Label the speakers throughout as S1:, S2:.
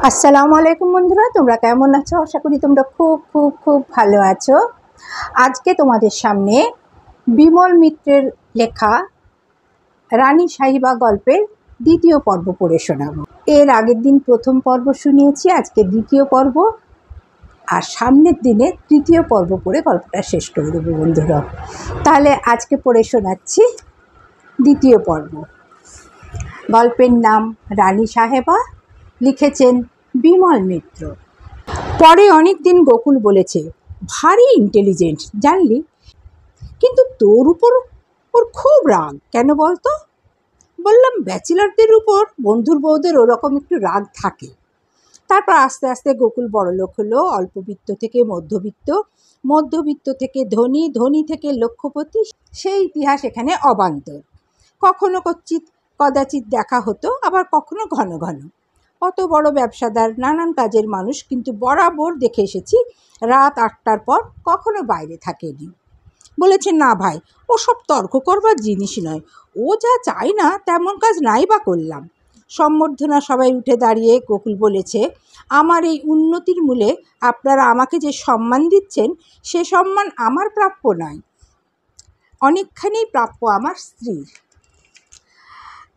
S1: আসসালামু আলাইকুম বন্ধুরা, তোমরা কেমন আছো? আশা করি তোমরা খুব খুব খুব ভালো আছো। আজকে তোমাদের সামনে বিমল মিত্রের লেখা রানী সাহিবা গল্পের দ্বিতীয় পর্ব পড়ে শোনাবো। এর আগের দিন প্রথম পর্ব শুনিয়েছি, আজকে দ্বিতীয় পর্ব, আর সামনের দিনে তৃতীয় পর্ব পড়ে গল্পটা শেষ করে দেবো বন্ধুরা। তাহলে আজকে পড়ে শোনাচ্ছি দ্বিতীয় পর্ব। গল্পের নাম রানী সাহেবা, লিখেছেন বিমল মিত্র। পরে অনেক দিন গোকুল বলেছে, ভারী ইন্টেলিজেন্ট জানলি, কিন্তু তোর উপর ওর খুব রাগ। কেন বলতো? বললাম, ব্যাচেলারদের উপর বন্ধুর বউদের ওরকম একটু রাগ থাকে। তারপর আস্তে আস্তে গোকুল বড়লোক হলো, অল্পবিত্ত থেকে মধ্যবিত্ত, মধ্যবিত্ত থেকে ধনী, ধনী থেকে লক্ষপতি। সেই ইতিহাস এখানে অবান্তর। কখনো কদাচিৎ দেখা হতো, আবার কখনো ঘন ঘন। অত বড় ব্যবসাদার, নানান কাজের মানুষ, কিন্তু বরাবর দেখে এসেছি রাত 8টার পর কখনো বাইরে থাকেনি। বলেছে, না ভাই, ওসব তর্ক করবার জিনিস নয়, ও যা চাই না তেমন কাজ নাই বা করলাম। সম্বর্ধনা সবাই উঠে দাঁড়িয়ে গোকুল বলেছে, আমার এই উন্নতির মূলে আপনারা আমাকে যে সম্মান দিচ্ছেন, সে সম্মান আমার প্রাপ্য নয়, অনেকখানি প্রাপ্য আমার স্ত্রীর।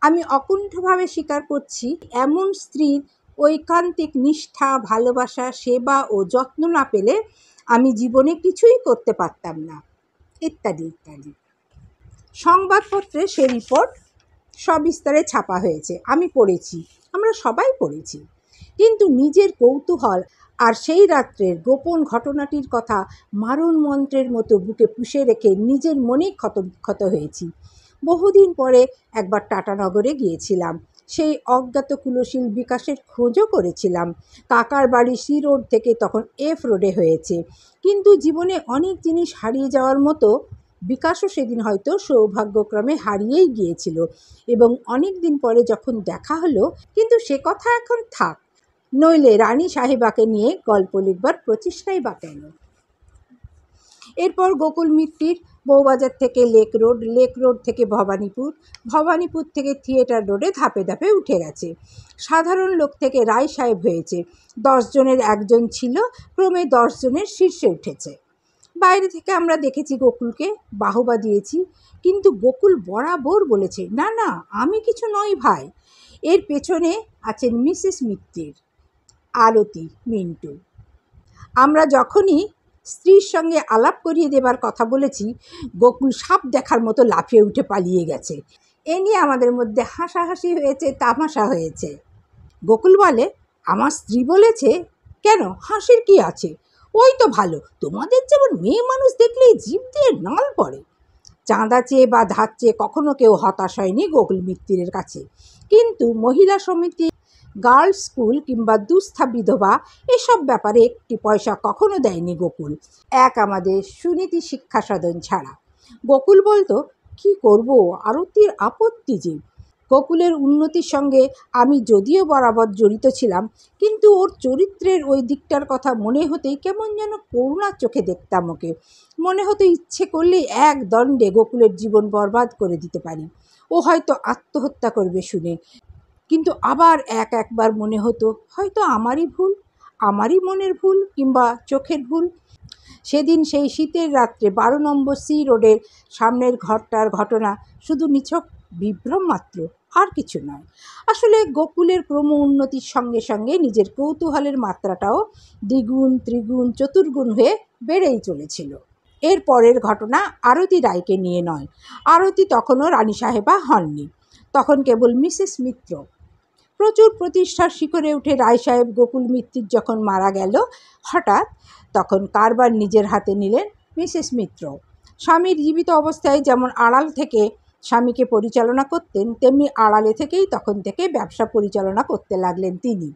S1: আমি অকুণ্ঠভাবে স্বীকার করছি, এমন স্ত্রীর ঐকান্তিক নিষ্ঠা, ভালোবাসা, সেবা ও যত্ন না পেলে আমি জীবনে কিছুই করতে পারতাম না, ইত্যাদি ইত্যাদি। সংবাদপত্রে সে রিপোর্ট সবিস্তারে ছাপা হয়েছে, আমি পড়েছি, আমরা সবাই পড়েছি। কিন্তু নিজের কৌতূহল আর সেই রাত্রের গোপন ঘটনাটির কথা মারণ মন্ত্রের মতো বুকে পুষে রেখে নিজের মনেই ক্ষত হয়েছি। বহুদিন পরে একবার টাটানগরে গিয়েছিলাম। সেই অজ্ঞাত কুলশীল বিকাশের খোঁজও করেছিলাম। কাকার বাড়ি সি রোড থেকে তখন এফ রোডে হয়েছে। কিন্তু জীবনে অনেক জিনিস হারিয়ে যাওয়ার মতো বিকাশও সেদিন হয়তো সৌভাগ্যক্রমে হারিয়েই গিয়েছিল, এবং অনেক দিন পরে যখন দেখা হলো। কিন্তু সে কথা এখন থাক, নইলে রানী সাহেবাকে নিয়ে গল্প লিখবার প্রচেষ্টাই বা কেন। এরপর গোকুল মিত্তির বউবাজার থেকে লেক রোড, লেক রোড থেকে ভবানীপুর, ভবানীপুর থেকে থিয়েটার রোডে ধাপে ধাপে উঠে গেছে। সাধারণ লোক থেকে রায় সাহেব হয়েছে। 10 জনের একজন ছিল, ক্রমে 10 জনের শীর্ষে উঠেছে। বাইরে থেকে আমরা দেখেছি গোকুলকে, বাহবা দিয়েছি, কিন্তু গোকুল বরাবর বলেছে, না না, আমি কিছু নই ভাই। এর পেছনে আছেন মিসেস মিত্তির, আরতি, মিন্টু। আমরা যখনই স্ত্রীর সঙ্গে আলাপ করিয়ে দেবার কথা বলেছি, গোকুল সাপ দেখার মতো লাফিয়ে উঠে পালিয়ে গেছে। এ নিয়ে আমাদের মধ্যে হাসাহাসি হয়েছে, তামাশা হয়েছে। গোকুল বলে, আমার স্ত্রী বলেছে, কেন, হাসির কি আছে? ওই তো ভালো, তোমাদের যেমন মেয়ে মানুষ দেখলেই জিভ দিয়ে নাল পড়ে। চাঁদা চেয়ে বা ধার চেয়ে কখনো কেউ হতাশ হয়নি গোকুল মিত্তিরের কাছে, কিন্তু মহিলা সমিতি, গার্লস স্কুল কিংবা দুস্থা বিধবা, এসব ব্যাপারে একটি পয়সা কখনো দেয়নি গোকুল, এক আমাদের সুনীতি শিক্ষা সাধন ছাড়া। গোকুল বলতো, কি করব, আরতির আপত্তি যে। গোকুলের উন্নতির সঙ্গে আমি যদিও বরাবর জড়িত ছিলাম, কিন্তু ওর চরিত্রের ওই দিকটার কথা মনে হতেই কেমন যেন করুণার চোখে দেখতাম ওকে। মনে হতো ইচ্ছে করলেই এক দণ্ডে গোকুলের জীবন বরবাদ করে দিতে পারি। ও হয়তো আত্মহত্যা করবে শুনে, কিন্তু আবার একবার মনে হতো হয়তো আমারই ভুল, আমারই মনের ভুল কিংবা চোখের ভুল। সেদিন সেই শীতের রাত্রে 12 নম্বর সি রোডের সামনের ঘরটার ঘটনা শুধু নিছক বিভ্রম মাত্র, আর কিছু নয়। আসলে গোকুলের ক্রম উন্নতির সঙ্গে সঙ্গে নিজের কৌতূহলের মাত্রাটাও দ্বিগুণ, ত্রিগুণ, চতুর্গুণ হয়ে বেড়েই চলেছিল। এর পরের ঘটনা আরতি রায়কে নিয়ে নয়। আরতি তখনও রানী সাহেবা হননি, তখন কেবল মিসেস মিত্র। প্রচুর প্রতিষ্ঠার শিখরে উঠে রায় সাহেব গোকুল মিত্তির যখন মারা গেল হঠাৎ, তখন কারবার নিজের হাতে নিলেন মিসেস মিত্র। স্বামীর জীবিত অবস্থায় যেমন আড়াল থেকে স্বামীকে পরিচালনা করতেন, তেমনি আড়ালে থেকেই তখন থেকে ব্যবসা পরিচালনা করতে লাগলেন তিনি।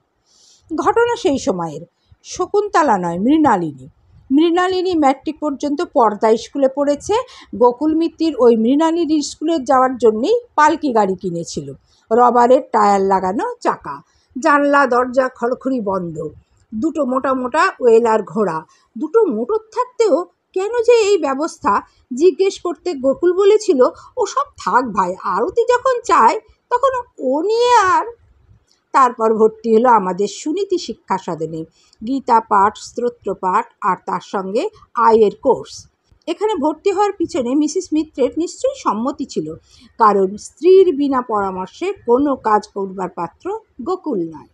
S1: ঘটনা সেই সময়ের, শকুন্তলা নয়, মৃণালিনী। মৃণালিনী ম্যাট্রিক পর্যন্ত পর্দা স্কুলে পড়েছে। গোকুল মিত্তির ওই মৃণালিনীর স্কুলে যাওয়ার জন্যেই পালকি গাড়ি কিনেছিল, রবারের টায়ার লাগানো চাকা, জানলা দরজা খড়খড়ি বন্ধ, দুটো মোটা মোটা ওয়েলার ঘোড়া, দুটো মোটর থাকতেও কেন যে এই ব্যবস্থা জিজ্ঞেস করতে গোকুল বলেছিল, ও সব থাক ভাই, আরতি যখন চায় তখন ও নিয়ে আর। তারপর ভর্তি হলো আমাদের সুনীতি শিক্ষা সদনে, গীতা পাঠ, স্তোত্র পাঠ আর তার সঙ্গে আয়ের কোর্স। এখানে ভর্তি হওয়ার পিছনে মিসেস মিত্রের নিশ্চয়ই সম্মতি ছিল, কারণ স্ত্রীর বিনা পরামর্শে কোনো কাজ করবার পাত্র গোকুল নয়।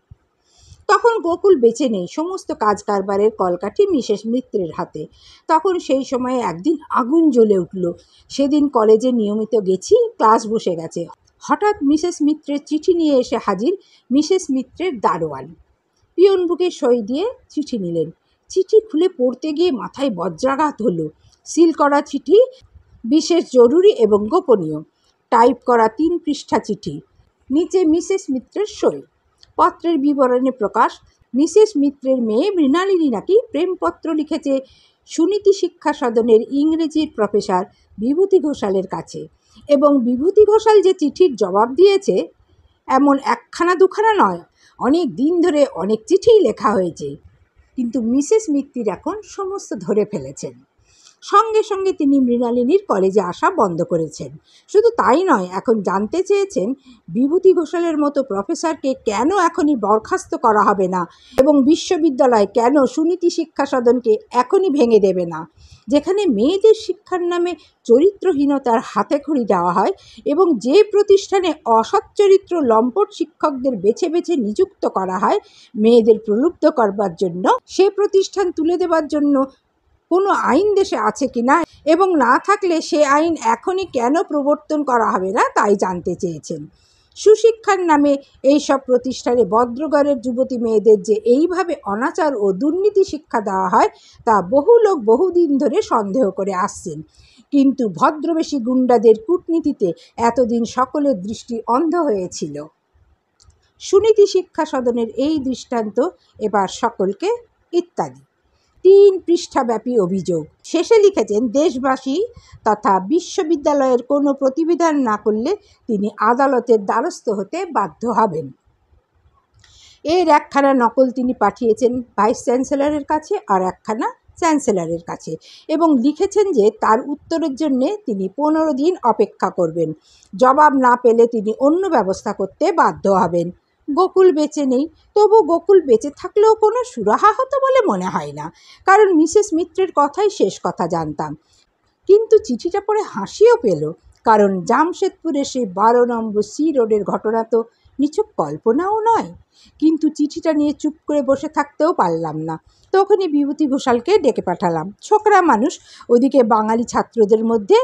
S1: তখন গোকুল বেঁচে নেই, সমস্ত কাজ কারবারের কলকাঠি মিসেস মিত্রের হাতে। তখন সেই সময়ে একদিন আগুন জ্বলে উঠল। সেদিন কলেজে নিয়মিত গেছি, ক্লাস বসে গেছে। হঠাৎ মিসেস মিত্রের চিঠি নিয়ে এসে হাজির মিসেস মিত্রের দারোয়ান। পিয়ন বুকে সই দিয়ে চিঠি নিলেন। চিঠি খুলে পড়তে গিয়ে মাথায় বজ্রাঘাত হলো। সিল করা চিঠি, বিশেষ জরুরি এবং গোপনীয়। টাইপ করা 3 পৃষ্ঠা চিঠি, নিচে মিসেস মিত্রের সই। পত্রের বিবরণে প্রকাশ, মিসেস মিত্রের মেয়ে মৃণালিনী নাকি প্রেমপত্র লিখেছে সুনীতি শিক্ষা সদনের ইংরেজির প্রফেসর বিভূতি ঘোষালের কাছে, এবং বিভূতি ঘোষাল যে চিঠির জবাব দিয়েছে এমন একখানা দুখানা নয়, অনেক দিন ধরে অনেক চিঠিই লেখা হয়েছে, কিন্তু মিসেস মিত্তির এখন সমস্ত ধরে ফেলেছেন। সঙ্গে সঙ্গে তিনি মৃণালিনীর কলেজে আসা বন্ধ করেছেন। শুধু তাই নয়, এখন জানতে চেয়েছেন বিভূতি ঘোষালের মতো প্রফেসরকে কেন এখনই বরখাস্ত করা হবে না, এবং বিশ্ববিদ্যালয় কেন সুনীতি শিক্ষা সদনকে এখনই ভেঙে দেবে না। যেখানে মেয়েদের শিক্ষার নামে চরিত্রহীনতার হাতেখড়ি দেওয়া হয়, এবং যে প্রতিষ্ঠানে অসৎ চরিত্র লম্পট শিক্ষকদের বেছে বেছে নিযুক্ত করা হয় মেয়েদের প্রলুব্ধ করবার জন্য, সে প্রতিষ্ঠান তুলে দেবার জন্য কোনো আইন দেশে আছে কি না, এবং না থাকলে সে আইন এখনই কেন প্রবর্তন করা হবে না তাই জানতে চেয়েছেন। সুশিক্ষার নামে এইসব প্রতিষ্ঠানে ভদ্রঘরের যুবতী মেয়েদের যে এইভাবে অনাচার ও দুর্নীতি শিক্ষা দেওয়া হয় তা বহু লোক বহুদিন ধরে সন্দেহ করে আসছেন, কিন্তু ভদ্রবেশী গুন্ডাদের কূটনীতিতে এতদিন সকলের দৃষ্টি অন্ধ হয়েছিল। সুনীতি শিক্ষা সদনের এই দৃষ্টান্ত এবার সকলকে ইত্যাদি 3 পৃষ্ঠাব্যাপী অভিযোগ। শেষে লিখেছেন, দেশবাসী তথা বিশ্ববিদ্যালয়ের কোনো প্রতিবিধান না করলে তিনি আদালতের দ্বারস্থ হতে বাধ্য হবেন। এর একখানা নকল তিনি পাঠিয়েছেন ভাইস চ্যান্সেলরের কাছে আর একখানা চ্যান্সেলরের কাছে, এবং লিখেছেন যে তার উত্তরের জন্য তিনি 15 দিন অপেক্ষা করবেন। জবাব না পেলে তিনি অন্য ব্যবস্থা করতে বাধ্য হবেন। গোকুল বেঁচে নেই, তবু গোকুল বেঁচে থাকলেও কোনো সুরাহা হতো বলে মনে হয় না, কারণ মিসেস মিত্রের কথাই শেষ কথা জানতাম। কিন্তু চিঠিটা পড়ে হাসিও পেল, কারণ জামশেদপুরে সেই 12 নম্বর সি রোডের ঘটনা তো নিছক কল্পনাও নয়। কিন্তু চিঠিটা নিয়ে চুপ করে বসে থাকতেও পারলাম না। তখনই বিভূতি ঘোষালকে ডেকে পাঠালাম। ছোকরা মানুষ, ওদিকে বাঙালি ছাত্রদের মধ্যে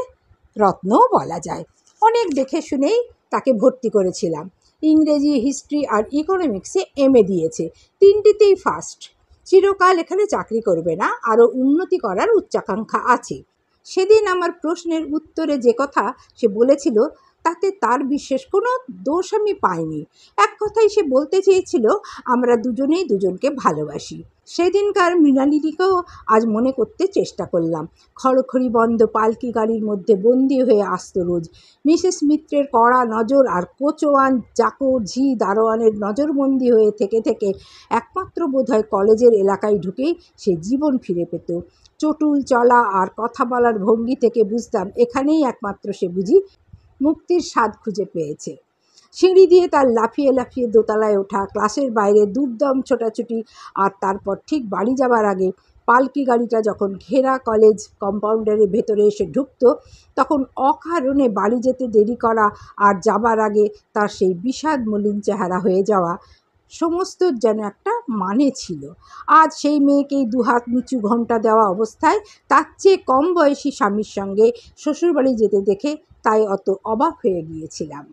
S1: রত্নও বলা যায়। অনেক দেখে শুনেই তাকে ভর্তি করেছিলাম। ইংরেজি, হিস্ট্রি আর ইকোনমিক্সে MA দিয়েছে, 3টিতেই ফার্স্ট। চিরকাল এখানে চাকরি করবে না, আরও উন্নতি করার উচ্চাকাঙ্ক্ষা আছে। সেদিন আমার প্রশ্নের উত্তরে যে কথা সে বলেছিল তাতে তার বিশেষ কোনো দোষ আমি পাইনি। এক কথাই সে বলতে চেয়েছিল আমরা দুজনেই দুজনকে ভালোবাসি। সেদিনকার মৃণালিনীকেও আজ মনে করতে চেষ্টা করলাম। খড়খড়ি বন্ধ পালকি গাড়ির মধ্যে বন্দি হয়ে আসতো রোজ। মিসেস মিত্রের কড়া নজর আর কোচওয়ান, চাকর, ঝি দারোয়ানের নজরবন্দি হয়ে থেকে থেকে একমাত্র বোধহয় কলেজের এলাকায় ঢুকেই সে জীবন ফিরে পেত। চটুল চলা আর কথা বলার ভঙ্গি থেকে বুঝতাম এখানেই একমাত্র সে বুঝি মুক্তির স্বাদ খুঁজে পেয়েছে। সিঁড়ি দিয়ে তার লাফিয়ে লাফিয়ে দোতলায় ওঠা, ক্লাসের বাইরে দুর্দম ছোটাছুটি, আর তারপর ঠিক বাড়ি যাবার আগে পালকি গাড়িটা যখন ঘেরা কলেজ কম্পাউন্ডারের ভেতরে এসে ঢুকত, তখন অকারণে বাড়ি যেতে দেরি করা আর যাবার আগে তার সেই বিষাদ মলিন চেহারা হয়ে যাওয়া, সমস্ত যেন একটা মানে ছিল। আজ সেই মেয়েকেই দুহাত নিচু ঘোমটা দেওয়া অবস্থায় তার চেয়ে কম বয়সী স্বামীর সঙ্গে শ্বশুরবাড়ি যেতে দেখে তাই অত অবাক হয়ে গিয়েছিলাম।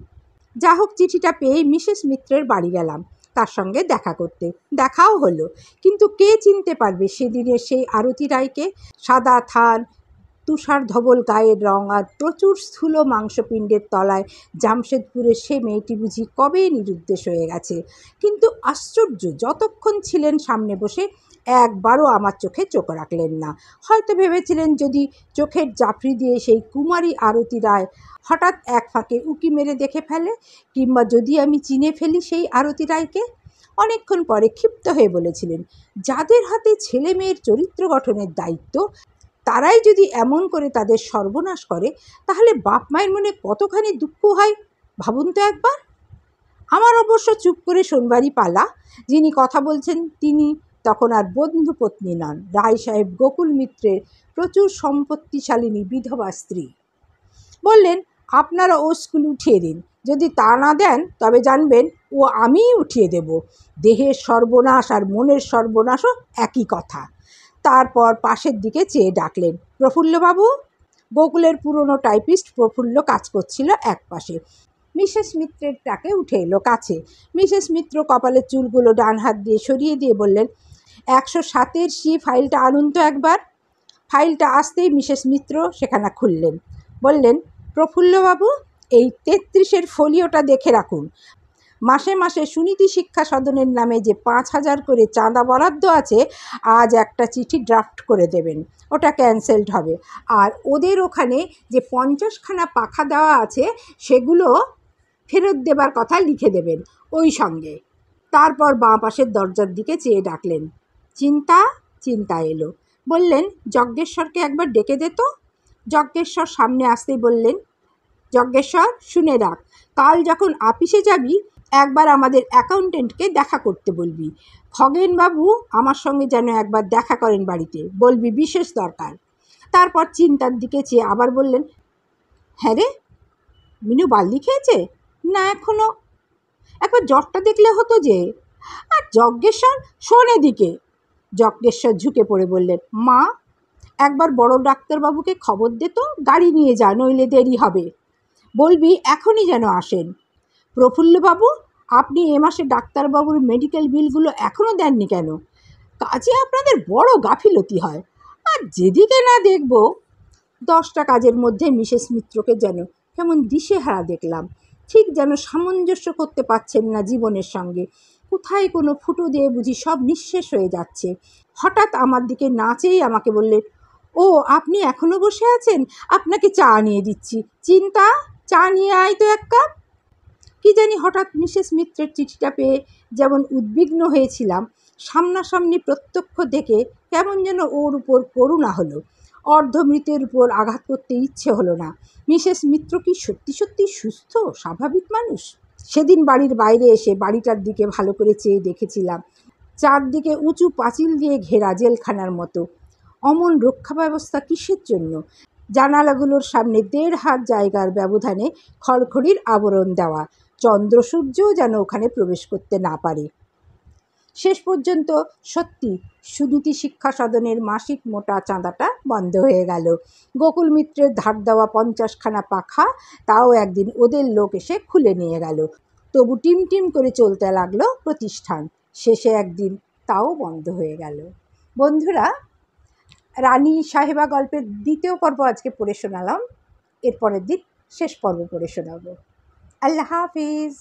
S1: যা হোক, চিঠিটা পেয়ে মিসেস মিত্রের বাড়ি গেলাম তার সঙ্গে দেখা করতে। দেখাও হলো, কিন্তু কে চিনতে পারবে সেদিনের সেই আরতি রায়কে? সাদা থান, তুষার ধবল গায়ের রং আর প্রচুর স্থূল মাংসপিণ্ডের তলায় জামশেদপুরের সে মেয়েটি বুঝি কবে নিরুদ্দেশ হয়ে গেছে। কিন্তু আশ্চর্য, যতক্ষণ ছিলেন সামনে বসে একবারও আমার চোখে চোখ রাখলেন না। হয়তো ভেবেছিলেন যদি চোখের জাফরি দিয়ে সেই কুমারী আরতি রায় হঠাৎ এক ফাঁকে উকি মেরে দেখে ফেলে, কিংবা যদি আমি চিনে ফেলি সেই আরতি রায়কে। অনেকক্ষণ পরে ক্ষিপ্ত হয়ে বলেছিলেন, যাদের হাতে ছেলে মেয়ের চরিত্র গঠনের দায়িত্ব, তারাই যদি এমন করে তাদের সর্বনাশ করে, তাহলে বাপ মায়ের মনে কতখানি দুঃখ হয় ভাবুন তো একবার। আমার অবশ্য চুপ করে শোনবারই পালা। যিনি কথা বলছেন তিনি তখন আর বন্ধু পত্নী নন, রায় সাহেব গোকুল মিত্রের প্রচুর সম্পত্তিশালিনী বিধবা স্ত্রী। বললেন, আপনারা ও স্কুল উঠিয়ে দিন, যদি তা না দেন তবে জানবেন ও আমিই উঠিয়ে দেব। দেহের সর্বনাশ আর মনের সর্বনাশও একই কথা। তারপর পাশের দিকে চেয়ে ডাকলেন, প্রফুল্লবাবু। গোকুলের পুরনো টাইপিস্ট প্রফুল্ল কাজ করছিল এক পাশে। মিসেস মিত্রের টাকে উঠে এলো কাছে। মিসেস মিত্র কপালের চুলগুলো ডান হাত দিয়ে সরিয়ে দিয়ে বললেন, 107-এর ফাইলটা আনুন তো একবার। ফাইলটা আসতেই মিসেস মিত্র সেখানে খুললেন। বললেন, প্রফুল্লবাবু, এই 33-এর ফোলিওটা দেখে রাখুন। মাসে মাসে সুনীতি শিক্ষা সদনের নামে যে 5,000 করে চাঁদা বরাদ্দ আছে, আজ একটা চিঠি ড্রাফট করে দেবেন, ওটা ক্যান্সেলড হবে। আর ওদের ওখানে যে 50খানা পাখা দেওয়া আছে সেগুলো ফেরত দেবার কথা লিখে দেবেন ওই সঙ্গে। তারপর বাঁ পাশের দরজার দিকে চেয়ে ডাকলেন, চিন্তা। চিন্তা এলো। বললেন, যজ্ঞেশ্বরকে একবার ডেকে দে তো। যজ্ঞেশ্বর সামনে আসতেই বললেন, যজ্ঞেশ্বর, শুনে রাখ, কাল যখন আপিসে যাবি একবার আমাদের অ্যাকাউন্টেন্টকে দেখা করতে বলবি। খগেনবাবু আমার সঙ্গে যেন একবার দেখা করেন বাড়িতে, বলবি বিশেষ দরকার। তারপর চিন্তার দিকে চেয়ে আবার বললেন, হ্যাঁ রে, মিনু বার্লি খেয়েছে না এখনো? একবার জ্বরটা দেখলে হতো যে। আর যজ্ঞেশ্বর, শোন এদিকে। যজ্ঞেশ্বর ঝুঁকে পড়ে বললেন, মা, একবার বড় ডাক্তারবাবুকে খবর দে তো, গাড়ি নিয়ে যা, নইলে দেরি হবে। বলবি এখনই যেন আসেন। প্রফুল্লবাবু, আপনি এ মাসে ডাক্তারবাবুর মেডিকেল বিলগুলো এখনও দেননি কেন? কাজে আপনাদের বড় গাফিলতি হয়। আর যেদিকে না দেখব। 10টা কাজের মধ্যে মিসেস মিত্রকে যেন কেমন দিশেহারা দেখলাম। ঠিক যেন সামঞ্জস্য করতে পারছেন না জীবনের সঙ্গে। কোথায় কোনো ফুটো দিয়ে বুঝি সব নিঃশেষ হয়ে যাচ্ছে। হঠাৎ আমার দিকে না চেয়েই আমাকে বললেন, ও আপনি এখনও বসে আছেন, আপনাকে চা নিয়ে দিচ্ছি। চিন্তা, চা নিয়ে আয় তো এক কাপ। কি জানি হঠাৎ মিসেস মিত্রের চিঠিটা পেয়ে যেমন উদ্বিগ্ন হয়েছিলাম, সামনাসামনি প্রত্যক্ষ দেখে কেমন যেন ওর উপর করুণা হলো। অর্ধমৃতের উপর আঘাত করতে ইচ্ছে হলো না। মিসেস মিত্র কি সত্যি সত্যি সুস্থ, স্বাভাবিক মানুষ? সেদিন বাড়ির বাইরে এসে বাড়িটার দিকে ভালো করে চেয়ে দেখেছিলাম। চারদিকে উঁচু পাঁচিল দিয়ে ঘেরা জেলখানার মতো। অমন রক্ষা ব্যবস্থা কিসের জন্য? জানালাগুলোর সামনে 1.5 হাত জায়গার ব্যবধানে খড়খড়ির আবরণ দেওয়া। চন্দ্র সূর্যও যেন ওখানে প্রবেশ করতে না পারে। শেষ পর্যন্ত সত্যি সুনীতি শিক্ষা সদনের মাসিক মোটা চাঁদাটা বন্ধ হয়ে গেল। গোকুল মিত্রের ধার দেওয়া 50খানা পাখা তাও একদিন ওদের লোক এসে খুলে নিয়ে গেল। তবু টিমটিম করে চলতে লাগলো প্রতিষ্ঠান। শেষে একদিন তাও বন্ধ হয়ে গেল। বন্ধুরা, রানী সাহেবা গল্পের 2য় পর্ব আজকে পড়ে শোনালাম। এরপরের দিন শেষ পর্ব পড়ে শোনাবো। আল্লাহ হাফিজ।